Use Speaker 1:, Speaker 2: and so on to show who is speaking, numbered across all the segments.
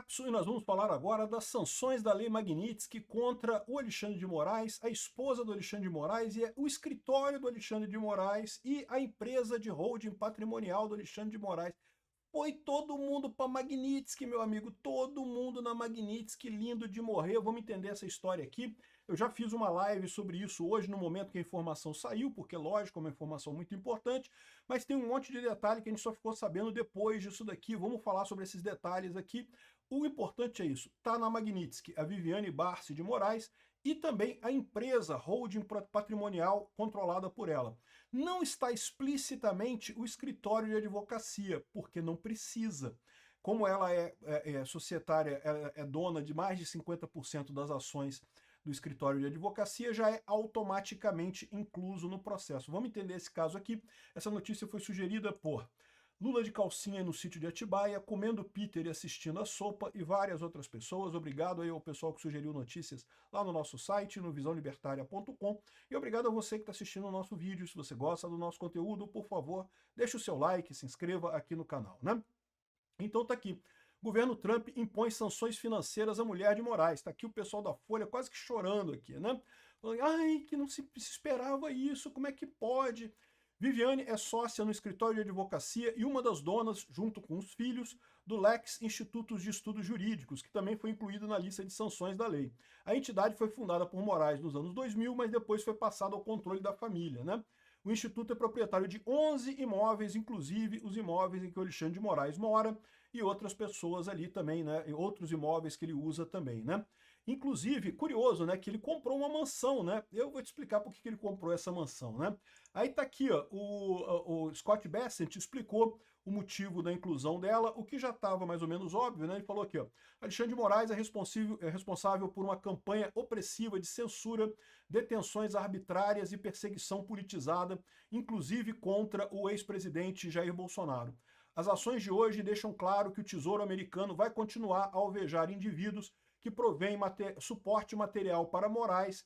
Speaker 1: cápsula e nós vamos falar agora das sanções da Lei Magnitsky contra o Alexandre de Moraes, a esposa do Alexandre de Moraes e o escritório do Alexandre de Moraes e a empresa de holding patrimonial do Alexandre de Moraes. Foi todo mundo para Magnitsky, meu amigo, todo mundo na Magnitsky, lindo de morrer. Vamos entender essa história aqui. Eu já fiz uma live sobre isso hoje, no momento que a informação saiu, porque, lógico, é uma informação muito importante, mas tem um monte de detalhe que a gente só ficou sabendo depois disso daqui. Vamos falar sobre esses detalhes aqui. O importante é isso, tá na Magnitsky, a Viviane Barsi de Moraes e também a empresa holding patrimonial controlada por ela. Não está explicitamente o escritório de advocacia, porque não precisa. Como ela é societária, ela é dona de mais de 50% das ações do escritório de advocacia, já é automaticamente incluso no processo. Vamos entender esse caso aqui. Essa notícia foi sugerida por Lula de calcinha no sítio de Atibaia, comendo Peter e assistindo a sopa e várias outras pessoas. Obrigado aí ao pessoal que sugeriu notícias lá no nosso site, no visãolibertaria.com. E obrigado a você que está assistindo o nosso vídeo. Se você gosta do nosso conteúdo, por favor, deixe o seu like, se inscreva aqui no canal, né? Então tá aqui. Governo Trump impõe sanções financeiras à mulher de Moraes. Está aqui o pessoal da Folha quase que chorando aqui, né? Falando, ai, que não se esperava isso, como é que pode? Viviane é sócia no escritório de advocacia e uma das donas, junto com os filhos, do Lex Institutos de Estudos Jurídicos, que também foi incluído na lista de sanções da lei. A entidade foi fundada por Moraes nos anos 2000, mas depois foi passada ao controle da família, né? O Instituto é proprietário de 11 imóveis, inclusive os imóveis em que o Alexandre de Moraes mora e outras pessoas ali também, né? E outros imóveis que ele usa também, né? Inclusive, curioso, né, que ele comprou uma mansão, né? Eu vou te explicar por que ele comprou essa mansão, né? Aí tá aqui, ó, o Scott Bessent explicou o motivo da inclusão dela, o que já estava mais ou menos óbvio, né? Ele falou aqui, ó, Alexandre de Moraes é responsável por uma campanha opressiva de censura, detenções arbitrárias e perseguição politizada, inclusive contra o ex-presidente Jair Bolsonaro. As ações de hoje deixam claro que o Tesouro americano vai continuar a alvejar indivíduos que provém suporte material para Moraes,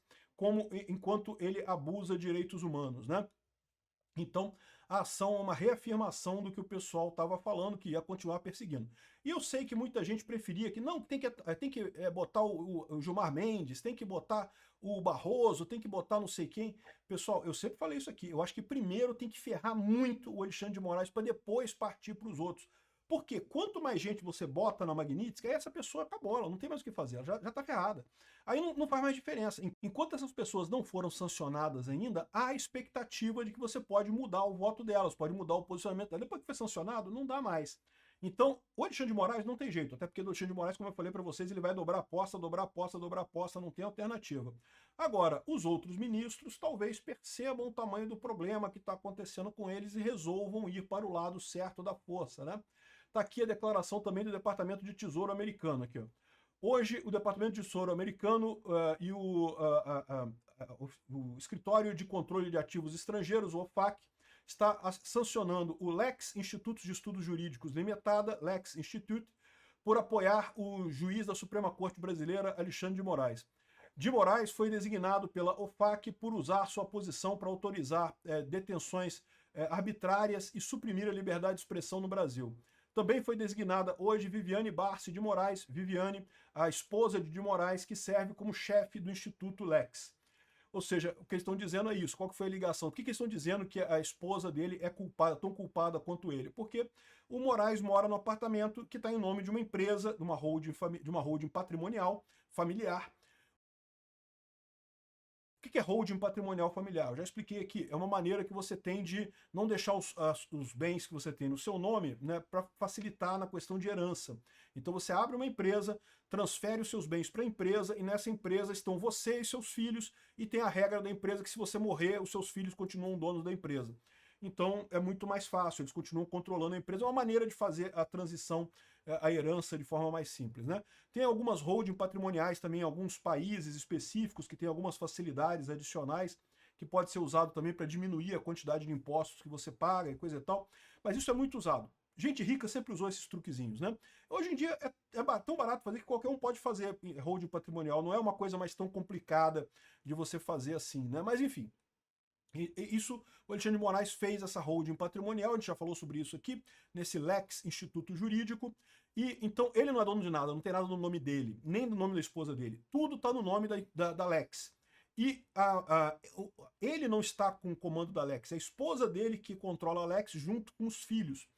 Speaker 1: enquanto ele abusa direitos humanos, né? Então, a ação é uma reafirmação do que o pessoal estava falando, que ia continuar perseguindo. E eu sei que muita gente preferia que, não, tem que botar o Gilmar Mendes, tem que botar o Barroso, tem que botar não sei quem. Pessoal, eu sempre falei isso aqui, eu acho que primeiro tem que ferrar muito o Alexandre de Moraes para depois partir para os outros. Porque quanto mais gente você bota na Magnitsky, aí essa pessoa acabou, ela não tem mais o que fazer, ela já tá ferrada. Aí não faz mais diferença. Enquanto essas pessoas não foram sancionadas ainda, há a expectativa de que você pode mudar o voto delas, pode mudar o posicionamento delas. Depois que foi sancionado, não dá mais. Então, o Alexandre de Moraes não tem jeito, até porque o Alexandre de Moraes, como eu falei para vocês, ele vai dobrar a aposta, dobrar a aposta, dobrar a aposta, não tem alternativa. Agora, os outros ministros talvez percebam o tamanho do problema que está acontecendo com eles e resolvam ir para o lado certo da força, né? Está aqui a declaração também do Departamento de Tesouro americano. Aqui, ó. Hoje, o Departamento de Tesouro americano e o Escritório de Controle de Ativos Estrangeiros, o OFAC, está sancionando o Lex Institutos de Estudos Jurídicos Limitada, Lex Institute, por apoiar o juiz da Suprema Corte Brasileira, Alexandre de Moraes. De Moraes foi designado pela OFAC por usar sua posição para autorizar detenções arbitrárias e suprimir a liberdade de expressão no Brasil. Também foi designada hoje Viviane Barsi de Moraes, Viviane, a esposa de Moraes, que serve como chefe do Instituto Lex. Ou seja, o que eles estão dizendo é isso. Qual que foi a ligação? Por que eles estão dizendo que a esposa dele é culpada, tão culpada quanto ele? Porque o Moraes mora no apartamento que está em nome de uma empresa, de uma holding patrimonial, familiar. O que é holding patrimonial familiar? Eu já expliquei aqui, é uma maneira que você tem de não deixar os bens que você tem no seu nome, né, para facilitar na questão de herança. Então você abre uma empresa, transfere os seus bens para a empresa e nessa empresa estão você e seus filhos e tem a regra da empresa que se você morrer, os seus filhos continuam donos da empresa. Então é muito mais fácil, eles continuam controlando a empresa, é uma maneira de fazer a transição, a herança de forma mais simples, né? Tem algumas holding patrimoniais também em alguns países específicos que tem algumas facilidades adicionais que pode ser usado também para diminuir a quantidade de impostos que você paga e coisa e tal, mas isso é muito usado. Gente rica sempre usou esses truquezinhos, né? Hoje em dia é tão barato fazer que qualquer um pode fazer holding patrimonial, não é uma coisa mais tão complicada de você fazer assim, né? Mas enfim, isso, o Alexandre de Moraes fez essa holding patrimonial, a gente já falou sobre isso aqui, nesse Lex Instituto Jurídico, E então ele não é dono de nada, não tem nada no nome dele, nem no nome da esposa dele. Tudo está no nome da Lex. E ele não está com o comando da Lex, é a esposa dele que controla a Lex junto com os filhos.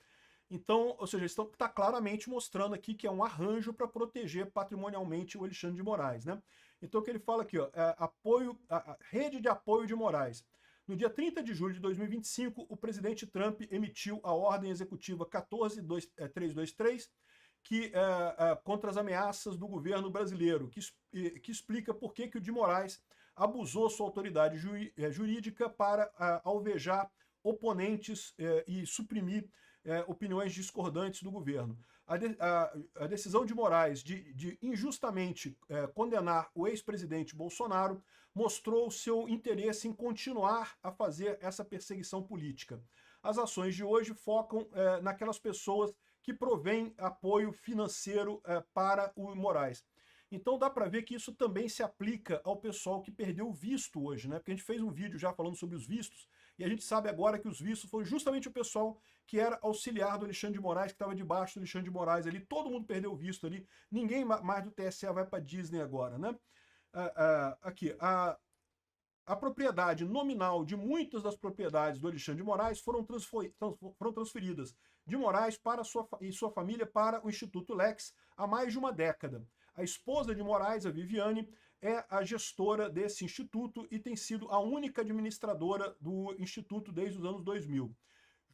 Speaker 1: Então, ou seja, está claramente mostrando aqui que é um arranjo para proteger patrimonialmente o Alexandre de Moraes, né? Então o que ele fala aqui, ó, a rede de apoio de Moraes. No dia 30 de julho de 2025, o presidente Trump emitiu a ordem executiva 14323, contra as ameaças do governo brasileiro, que explica por que o de Moraes abusou sua autoridade jurídica para alvejar oponentes e suprimir opiniões discordantes do governo. A decisão de Moraes de injustamente condenar o ex-presidente Bolsonaro mostrou seu interesse em continuar a fazer essa perseguição política. As ações de hoje focam naquelas pessoas que provém apoio financeiro para o Moraes. Então dá para ver que isso também se aplica ao pessoal que perdeu o visto hoje, né? Porque a gente fez um vídeo já falando sobre os vistos, e a gente sabe agora que os vistos foi justamente o pessoal que era auxiliar do Alexandre de Moraes, que estava debaixo do Alexandre de Moraes ali, todo mundo perdeu o visto ali, ninguém mais do TSE vai para Disney agora, né? Aqui, a propriedade nominal de muitas das propriedades do Alexandre de Moraes foram transferidas de Moraes e sua família para o Instituto Lex há mais de uma década. A esposa de Moraes, a Viviane, é a gestora desse instituto e tem sido a única administradora do instituto desde os anos 2000.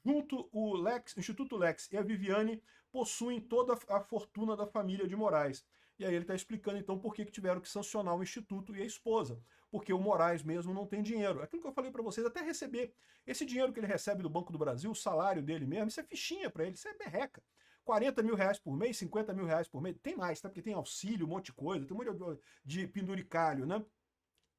Speaker 1: Junto, o Instituto Lex e a Viviane possuem toda a fortuna da família de Moraes. E aí ele está explicando então por que tiveram que sancionar o instituto e a esposa. Porque o Moraes mesmo não tem dinheiro. Aquilo que eu falei para vocês, até receber. Esse dinheiro que ele recebe do Banco do Brasil, o salário dele mesmo, isso é fichinha para ele, isso é berreca. 40 mil reais por mês, 50 mil reais por mês, tem mais, tá? Porque tem auxílio, um monte de coisa, tem um monte de penduricalho, né?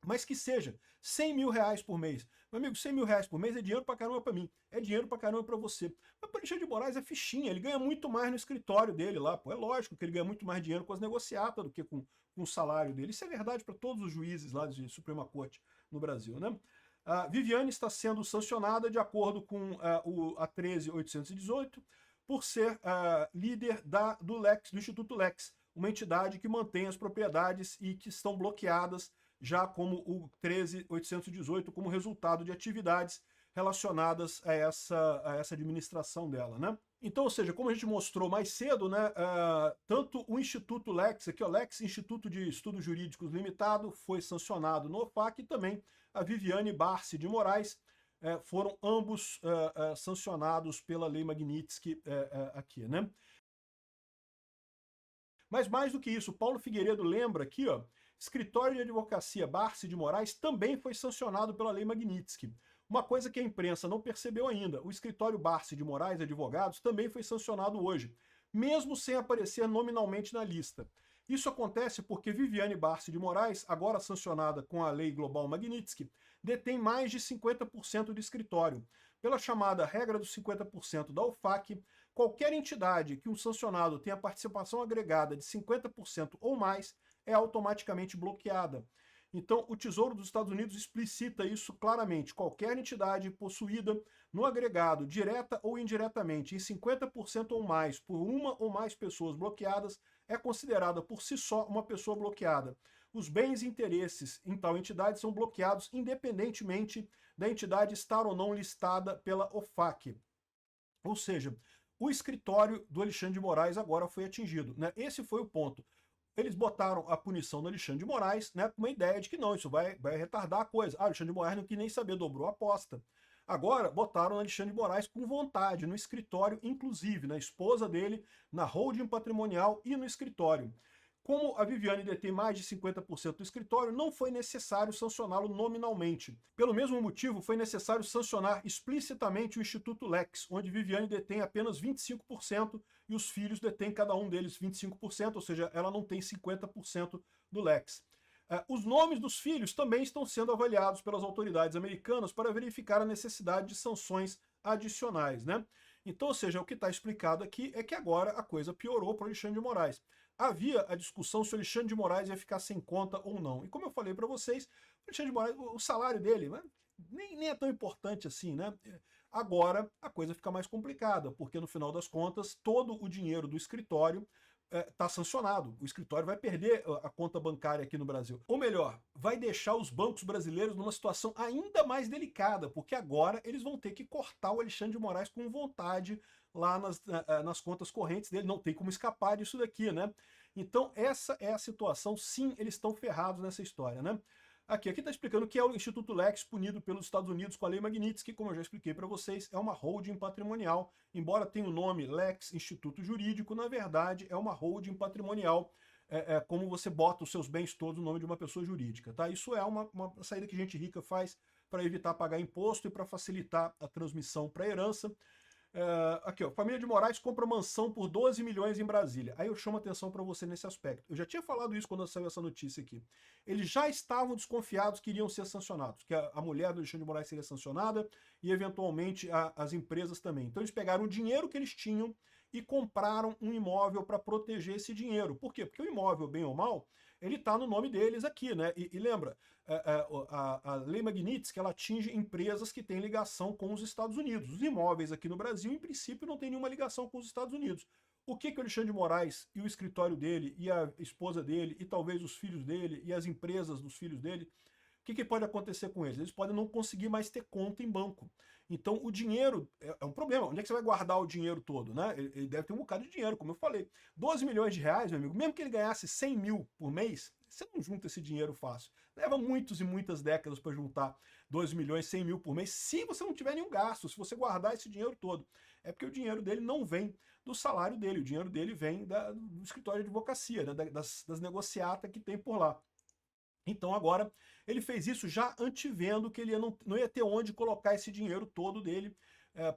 Speaker 1: Mas que seja 100 mil reais por mês. Meu amigo, 100 mil reais por mês é dinheiro pra caramba pra mim, é dinheiro pra caramba pra você. Mas o Alexandre de Moraes é fichinha, ele ganha muito mais no escritório dele lá, pô. É lógico que ele ganha muito mais dinheiro com as negociatas do que com o salário dele. Isso é verdade para todos os juízes lá de Suprema Corte no Brasil, né? A Viviane está sendo sancionada de acordo com a 13818 por ser líder do Instituto Lex, uma entidade que mantém as propriedades e que estão bloqueadas já como o 13818, como resultado de atividades relacionadas a essa administração dela, né? Então, ou seja, como a gente mostrou mais cedo, né, tanto o Instituto Lex, aqui, o Lex Instituto de Estudos Jurídicos Limitado, foi sancionado no OFAC, e também a Viviane Barsi de Moraes, foram ambos sancionados pela Lei Magnitsky aqui, né? Mas mais do que isso, Paulo Figueiredo lembra aqui, ó, escritório de advocacia Barsi de Moraes também foi sancionado pela Lei Magnitsky. Uma coisa que a imprensa não percebeu ainda, o escritório Barsi de Moraes Advogados também foi sancionado hoje, mesmo sem aparecer nominalmente na lista. Isso acontece porque Viviane Barsi de Moraes, agora sancionada com a Lei Global Magnitsky, detém mais de 50% do escritório. Pela chamada regra dos 50% da OFAC, qualquer entidade que um sancionado tenha participação agregada de 50% ou mais é automaticamente bloqueada. Então, o Tesouro dos Estados Unidos explicita isso claramente. Qualquer entidade possuída no agregado, direta ou indiretamente, em 50% ou mais por uma ou mais pessoas bloqueadas, é considerada por si só uma pessoa bloqueada. Os bens e interesses em tal entidade são bloqueados independentemente da entidade estar ou não listada pela OFAC. Ou seja, o escritório do Alexandre de Moraes agora foi atingido, né? Esse foi o ponto. Eles botaram a punição no Alexandre de Moraes, né, com uma ideia de que não, isso vai retardar a coisa. Ah, o Alexandre de Moraes não quis nem saber, dobrou a aposta. Agora, botaram o Alexandre de Moraes com vontade, no escritório, inclusive, na esposa dele, na holding patrimonial e no escritório. Como a Viviane detém mais de 50% do escritório, não foi necessário sancioná-lo nominalmente. Pelo mesmo motivo, foi necessário sancionar explicitamente o Instituto Lex, onde Viviane detém apenas 25% e os filhos detêm cada um deles 25%, ou seja, ela não tem 50% do Lex. Os nomes dos filhos também estão sendo avaliados pelas autoridades americanas para verificar a necessidade de sanções adicionais, né? Então, ou seja, o que está explicado aqui é que agora a coisa piorou para o Alexandre de Moraes. Havia a discussão se o Alexandre de Moraes ia ficar sem conta ou não. E como eu falei para vocês, o Alexandre de Moraes, o salário dele, né, nem é tão importante assim, né? Agora a coisa fica mais complicada, porque no final das contas todo o dinheiro do escritório está sancionado. O escritório vai perder a conta bancária aqui no Brasil. Ou melhor, vai deixar os bancos brasileiros numa situação ainda mais delicada, porque agora eles vão ter que cortar o Alexandre de Moraes com vontade lá nas contas correntes dele. Não tem como escapar disso daqui, né? Então essa é a situação. Sim, eles estão ferrados nessa história, né? Aqui está explicando que é o Instituto Lex, punido pelos Estados Unidos com a Lei Magnitsky, como eu já expliquei para vocês, é uma holding patrimonial. Embora tenha o nome Lex Instituto Jurídico, na verdade é uma holding patrimonial, como você bota os seus bens todos no nome de uma pessoa jurídica. Tá? Isso é uma saída que gente rica faz para evitar pagar imposto e para facilitar a transmissão para a herança. Aqui, ó, família de Moraes compra mansão por 12 milhões em Brasília. Aí eu chamo atenção para você nesse aspecto. Eu já tinha falado isso quando saiu essa notícia aqui. Eles já estavam desconfiados que iriam ser sancionados, que a mulher do Alexandre de Moraes seria sancionada e eventualmente as empresas também. Então eles pegaram o dinheiro que eles tinham e compraram um imóvel para proteger esse dinheiro. Por quê? Porque o imóvel, bem ou mal, ele está no nome deles aqui, né? E lembra, a Lei Magnitsky, ela atinge empresas que têm ligação com os Estados Unidos. Os imóveis aqui no Brasil, em princípio, não têm nenhuma ligação com os Estados Unidos. O que o Alexandre de Moraes e o escritório dele, e a esposa dele, e talvez os filhos dele, e as empresas dos filhos dele, o que pode acontecer com eles? Eles podem não conseguir mais ter conta em banco. Então o dinheiro é um problema. Onde é que você vai guardar o dinheiro todo, né? Ele deve ter um bocado de dinheiro, como eu falei. 12 milhões de reais, meu amigo, mesmo que ele ganhasse 100 mil por mês, você não junta esse dinheiro fácil. Leva muitos e muitas décadas para juntar 12 milhões, 100 mil por mês, se você não tiver nenhum gasto, se você guardar esse dinheiro todo. É porque o dinheiro dele não vem do salário dele, o dinheiro dele vem do escritório de advocacia, né? das negociatas que tem por lá. Então agora ele fez isso já antevendo que ele não ia ter onde colocar esse dinheiro todo dele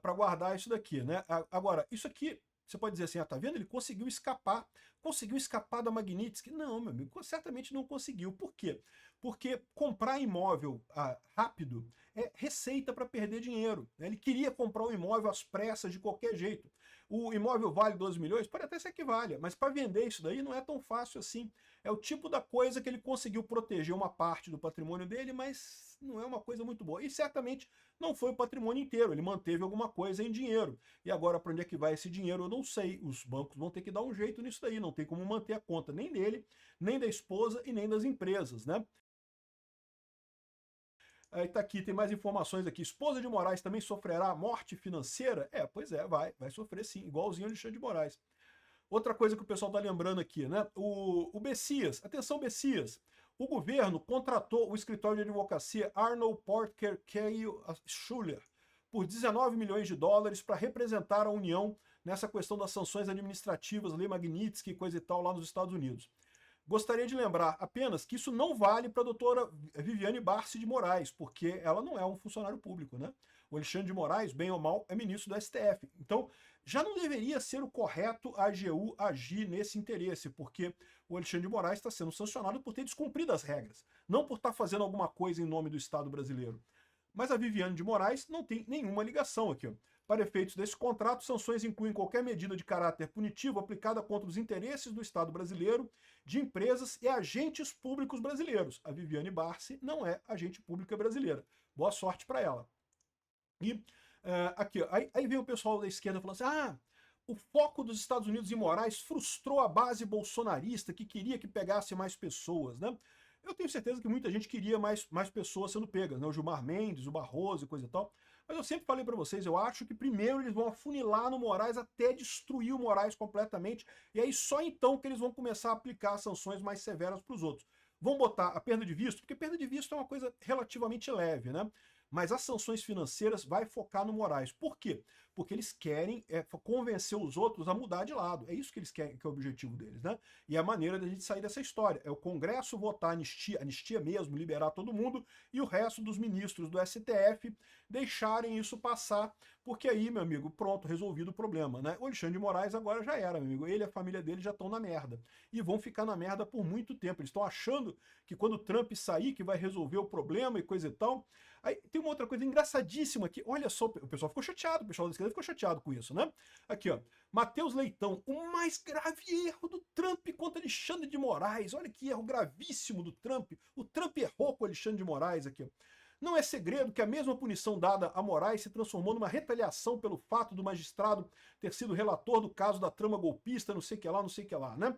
Speaker 1: para guardar isso daqui, né? Agora, isso aqui, você pode dizer assim, tá vendo? Ele conseguiu escapar da Magnitsky? Não, meu amigo, certamente não conseguiu. Por quê? Porque comprar imóvel rápido é receita para perder dinheiro, né? Ele queria comprar um imóvel às pressas de qualquer jeito. O imóvel vale 12 milhões? Pode até ser que valha, mas para vender isso daí não é tão fácil assim. É o tipo da coisa que ele conseguiu proteger uma parte do patrimônio dele, mas não é uma coisa muito boa. E certamente não foi o patrimônio inteiro, ele manteve alguma coisa em dinheiro. E agora para onde é que vai esse dinheiro eu não sei. Os bancos vão ter que dar um jeito nisso daí, não tem como manter a conta nem dele, nem da esposa e nem das empresas, né? Aí tá aqui, tem mais informações aqui. Esposa de Moraes também sofrerá morte financeira? Pois é, vai sofrer sim, igualzinho Alexandre de Moraes. Outra coisa que o pessoal tá lembrando aqui, né? O Bessias, atenção Bessias, o governo contratou o escritório de advocacia Arnold Porter Cale Schuller por 19 milhões de dólares para representar a União nessa questão das sanções administrativas, Lei Magnitsky e coisa e tal lá nos Estados Unidos. Gostaria de lembrar apenas que isso não vale para a doutora Viviane Barsi de Moraes, porque ela não é um funcionário público, né? O Alexandre de Moraes, bem ou mal, é ministro do STF. Então, já não deveria ser o correto a AGU agir nesse interesse, porque o Alexandre de Moraes está sendo sancionado por ter descumprido as regras, não por estar fazendo alguma coisa em nome do Estado brasileiro. Mas a Viviane de Moraes não tem nenhuma ligação aqui, ó. Para efeitos desse contrato, sanções incluem qualquer medida de caráter punitivo aplicada contra os interesses do Estado brasileiro, de empresas e agentes públicos brasileiros. A Viviane Barsi não é agente pública brasileira. Boa sorte para ela. E aqui, ó, aí vem o pessoal da esquerda falando assim, o foco dos Estados Unidos em Moraes frustrou a base bolsonarista que queria que pegasse mais pessoas, né? Eu tenho certeza que muita gente queria mais pessoas sendo pegas, né? O Gilmar Mendes, o Barroso e coisa e tal. Mas eu sempre falei para vocês, eu acho que primeiro eles vão afunilar no Moraes até destruir o Moraes completamente, e aí só então que eles vão começar a aplicar sanções mais severas para os outros. Vão botar a perda de visto, porque perda de visto é uma coisa relativamente leve, né? Mas as sanções financeiras vai focar no Moraes. Por quê? Porque eles querem convencer os outros a mudar de lado. É isso que eles querem, que é o objetivo deles, né? E a maneira da gente sair dessa história é o Congresso votar anistia mesmo, liberar todo mundo, e o resto dos ministros do STF deixarem isso passar, porque aí, meu amigo, pronto, resolvido o problema, né? O Alexandre de Moraes agora já era, meu amigo. Ele e a família dele já estão na merda. E vão ficar na merda por muito tempo. Eles estão achando que quando o Trump sair, que vai resolver o problema e coisa e tal. Aí tem uma outra coisa engraçadíssima aqui. Olha só, o pessoal ficou chateado, o pessoal da esquerda ficou chateado com isso, né? Aqui, ó. Matheus Leitão, o mais grave erro do Trump contra Alexandre de Moraes. Olha que erro gravíssimo do Trump. O Trump errou com o Alexandre de Moraes aqui, ó. Não é segredo que a mesma punição dada a Moraes se transformou numa retaliação pelo fato do magistrado ter sido relator do caso da trama golpista, não sei o que lá, não sei o que lá, né?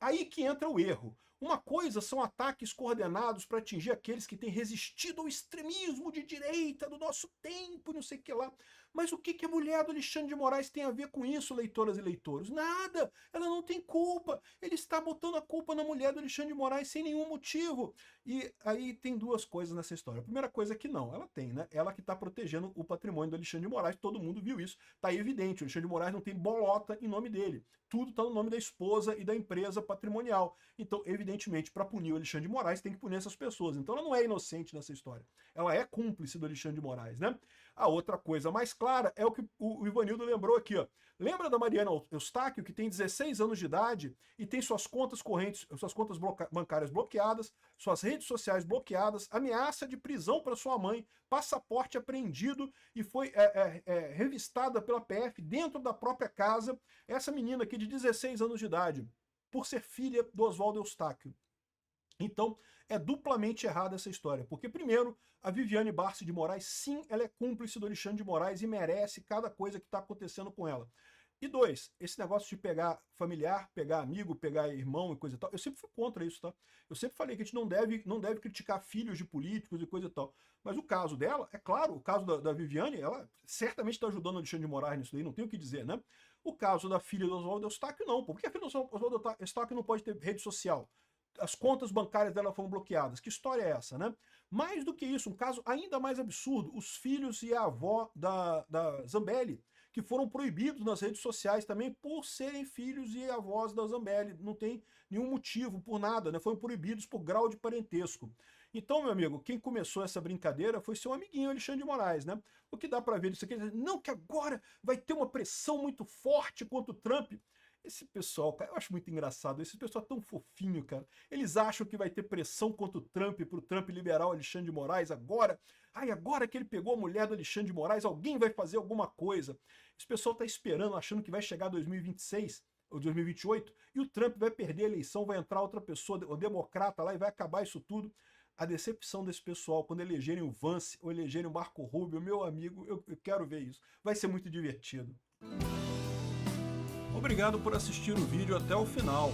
Speaker 1: Aí que entra o erro. Uma coisa são ataques coordenados para atingir aqueles que têm resistido ao extremismo de direita do nosso tempo, não sei o que lá. Mas o que a mulher do Alexandre de Moraes tem a ver com isso, leitoras e leitores? Nada! Ela não tem culpa. Ele está botando a culpa na mulher do Alexandre de Moraes sem nenhum motivo. E aí tem duas coisas nessa história. A primeira coisa é que não, ela tem, né? Ela que está protegendo o patrimônio do Alexandre de Moraes, todo mundo viu isso. Tá evidente, o Alexandre de Moraes não tem bolota em nome dele. Tudo está no nome da esposa e da empresa patrimonial. Então, evidentemente, para punir o Alexandre de Moraes, tem que punir essas pessoas. Então, ela não é inocente nessa história. Ela é cúmplice do Alexandre de Moraes, né? A outra coisa mais clara é o que o Ivanildo lembrou aqui, ó. Lembra da Mariana Eustáquio, que tem 16 anos de idade e tem suas contas correntes, suas contas bancárias bloqueadas, suas redes sociais bloqueadas, ameaça de prisão para sua mãe, passaporte apreendido e foi revistada pela PF dentro da própria casa. Essa menina aqui de 16 anos de idade, por ser filha do Oswaldo Eustáquio. Então, é duplamente errada essa história, porque primeiro, a Viviane Barsi de Moraes, sim, ela é cúmplice do Alexandre de Moraes e merece cada coisa que está acontecendo com ela. E dois, esse negócio de pegar familiar, pegar amigo, pegar irmão e coisa e tal, eu sempre fui contra isso, tá? Eu sempre falei que a gente não deve criticar filhos de políticos e coisa e tal. Mas o caso dela, é claro, o caso da Viviane, ela certamente está ajudando o Alexandre de Moraes nisso daí, não tem o que dizer, né? O caso da filha do Oswaldo Eustáquio, não. Por que a filha do Oswaldo Eustáquio não pode ter rede social? As contas bancárias dela foram bloqueadas. Que história é essa, né? Mais do que isso, um caso ainda mais absurdo, os filhos e a avó da Zambelli, que foram proibidos nas redes sociais também por serem filhos e avós da Zambelli. Não tem nenhum motivo, por nada, né? Foram proibidos por grau de parentesco. Então, meu amigo, quem começou essa brincadeira foi seu amiguinho Alexandre de Moraes, né? O que dá para ver disso aqui, não, que agora vai ter uma pressão muito forte contra o Trump. Esse pessoal, cara, eu acho muito engraçado. Esse pessoal é tão fofinho, cara. Eles acham que vai ter pressão contra o Trump, pro Trump liberar o Alexandre de Moraes agora. Ai, agora que ele pegou a mulher do Alexandre de Moraes, alguém vai fazer alguma coisa. Esse pessoal tá esperando, achando que vai chegar 2026 ou 2028 e o Trump vai perder a eleição, vai entrar outra pessoa, o democrata lá, e vai acabar isso tudo. A decepção desse pessoal, quando elegerem o Vance ou elegerem o Marco Rubio, meu amigo, eu quero ver isso. Vai ser muito divertido. Obrigado por assistir o vídeo até o final.